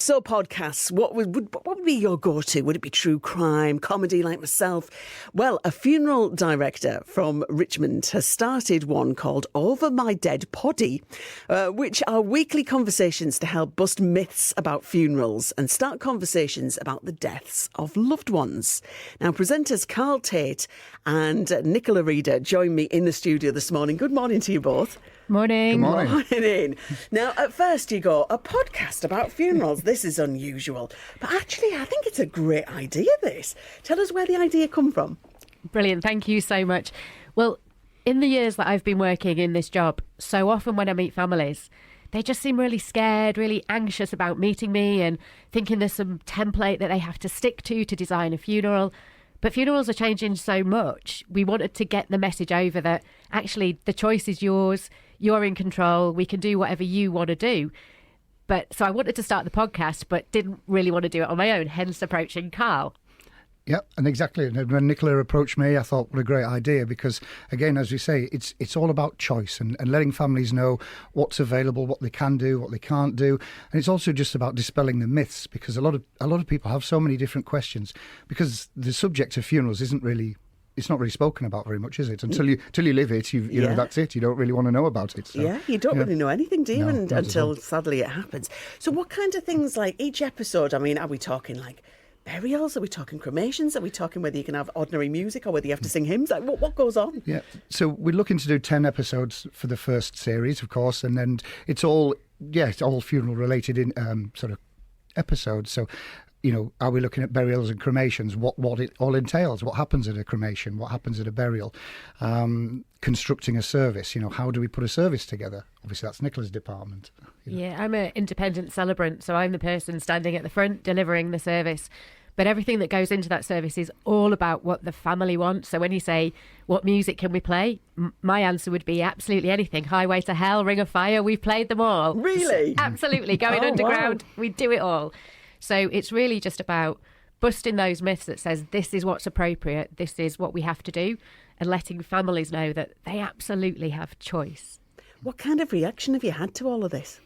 So podcasts, what would be your go-to? Would it be true crime, comedy like myself? Well, a funeral director from Richmond has started one called Over My Dead Poddy, which are weekly conversations to help bust myths about funerals and start conversations about the deaths of loved ones. Now, presenters Carl and Nichola Reader join me in the studio this morning. Good morning to you both. Morning. Good morning. Morning. Now, at first you go, a podcast about funerals. This is unusual. But actually, I think it's a great idea, this. Tell us where the idea come from. Brilliant. Thank you so much. Well, in the years that I've been working in this job, so often when I meet families, they just seem really scared, really anxious about meeting me and thinking there's some template that they have to stick to design a funeral. But funerals are changing so much. We wanted to get the message over that actually the choice is yours. You're in control. We can do whatever you want to do. But so I wanted to start the podcast, but didn't really want to do it on my own, hence approaching Carl. Yeah, and exactly. And when Nicola approached me, I thought, what a great idea, because, again, as we say, it's all about choice and letting families know what's available, what they can do, what they can't do. And it's also just about dispelling the myths, because a lot of people have so many different questions, because the subject of funerals isn't really... It's not really spoken about very much, is it? Until you live it, you know, that's it. You don't really want to know about it. So, yeah, you don't really know anything, do you? No, until sadly it happens. So what kind of things, like each episode, I mean, are we talking like burials? Are we talking cremations? Are we talking whether you can have ordinary music or whether you have to sing hymns? Like what goes on? Yeah. So we're looking to do 10 episodes for the first series, of course, and then it's all funeral related in sort of episodes. So, you know, are we looking at burials and cremations? What it all entails? What happens at a cremation? What happens at a burial? Constructing a service. You know, how do we put a service together? Obviously, that's Nicola's department. You know. Yeah, I'm an independent celebrant, so I'm the person standing at the front delivering the service. But everything that goes into that service is all about what the family wants. So when you say, what music can we play? My answer would be absolutely anything. Highway to Hell, Ring of Fire, we've played them all. Really? Absolutely. Going underground, wow. We do it all. So it's really just about busting those myths that says this is what's appropriate, this is what we have to do, and letting families know that they absolutely have choice. What kind of reaction have you had to all of this?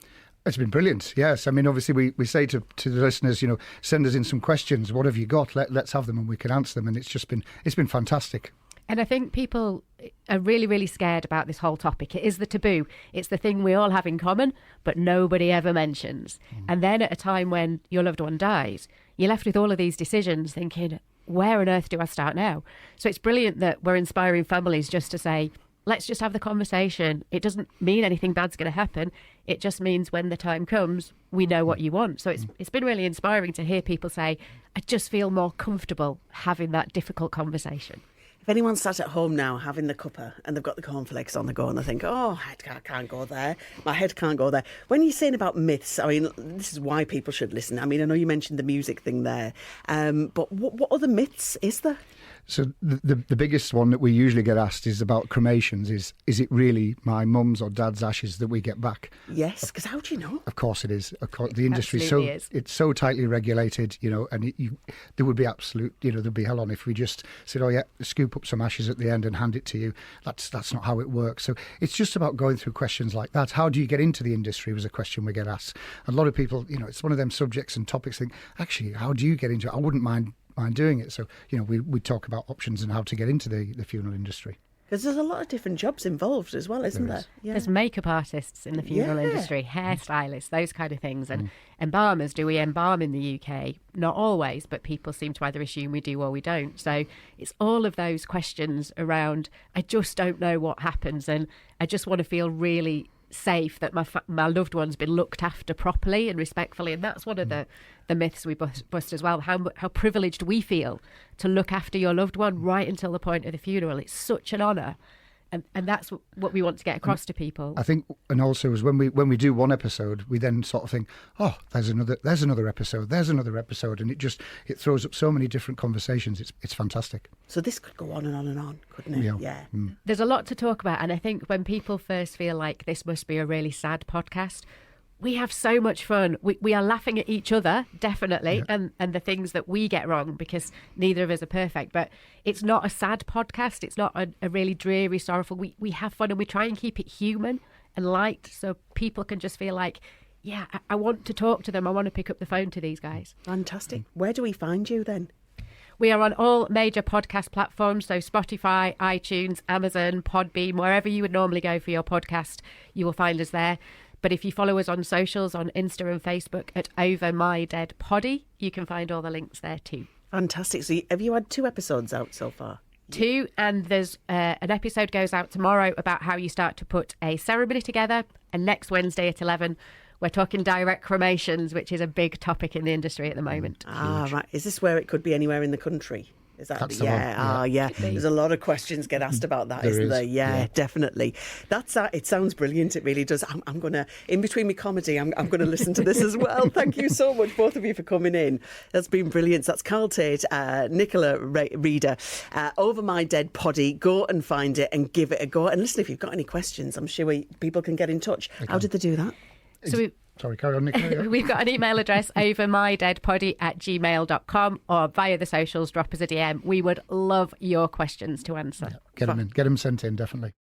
It's been brilliant, yes. I mean, obviously, we say to the listeners, you know, send us in some questions. What have you got? Let's have them and we can answer them. And it's been fantastic. And I think people are really, really scared about this whole topic. It is the taboo. It's the thing we all have in common, but nobody ever mentions. And then at a time when your loved one dies, you're left with all of these decisions thinking, where on earth do I start now? So it's brilliant that we're inspiring families just to say, let's just have the conversation. It doesn't mean anything bad's going to happen. It just means when the time comes, we know what you want. So it's been really inspiring to hear people say, I just feel more comfortable having that difficult conversation. If anyone's sat at home now having the cuppa and they've got the cornflakes on the go and they think, oh, I can't go there, my head can't go there. When you're saying about myths, I mean, this is why people should listen. I mean, I know you mentioned the music thing there, but what other myths is there? So the biggest one that we usually get asked is about cremations. Is it really my mum's or dad's ashes that we get back? Yes, because how do you know? Of course it is. Of course, the industry is. It's so tightly regulated, you know, and there would be absolute, you know, there'd be hell on if we just said, oh yeah, scoop up some ashes at the end and hand it to you. That's not how it works. So it's just about going through questions like that. How do you get into the industry was a question we get asked. A lot of people, you know, it's one of them subjects and topics think, actually, how do you get into it? I wouldn't mind doing it. So, you know, we talk about options and how to get into the funeral industry. Because there's a lot of different jobs involved as well, isn't there? Yeah. There's makeup artists in the funeral industry, hairstylists, those kind of things. And embalmers, do we embalm in the UK? Not always, but people seem to either assume we do or we don't. So it's all of those questions around, I just don't know what happens. And I just want to feel really safe that my loved one's been looked after properly and respectfully. And that's one of the myths we bust as well, how privileged we feel to look after your loved one right until the point of the funeral. It's such an honour. And that's what we want to get across to people. I think, and also is when we do one episode, we then sort of think, oh, there's another episode, and it throws up so many different conversations. It's fantastic. So this could go on and on and on, couldn't it? Yeah. There's a lot to talk about, and I think when people first feel like this must be a really sad podcast, we have so much fun. We are laughing at each other, definitely, and the things that we get wrong, because neither of us are perfect. But it's not a sad podcast. It's not a really dreary, sorrowful. We have fun and we try and keep it human and light so people can just feel like yeah, I want to talk to them. I want to pick up the phone to these guys. Fantastic. Where do we find you then? We are on all major podcast platforms, so Spotify, iTunes, Amazon, Podbean, wherever you would normally go for your podcast, you will find us there. But if you follow us on socials, on Insta and Facebook at Over My Dead Poddy, you can find all the links there too. Fantastic. So have you had 2 episodes out so far? 2, and there's an episode goes out tomorrow about how you start to put a ceremony together, and next Wednesday at 11 we're talking direct cremations, which is a big topic in the industry at the moment. Right. Is this where it could be anywhere in the country? Is that That's the one. Yeah. There's a lot of questions get asked about that, isn't there? Yeah, definitely. That's it sounds brilliant. It really does. I'm gonna, in between my comedy, I'm gonna listen to this as well. Thank you so much, both of you, for coming in. That's been brilliant. That's Carl Tate, Nichola Reader, Over My Dead Poddy. Go and find it and give it a go. And listen, if you've got any questions, I'm sure people can get in touch. How did they do that? So Sorry, carry on, Nicola. we've got an email address, overmydeadpoddy@gmail.com, or via the socials, drop us a DM. We would love your questions to answer. Get them sent in, definitely.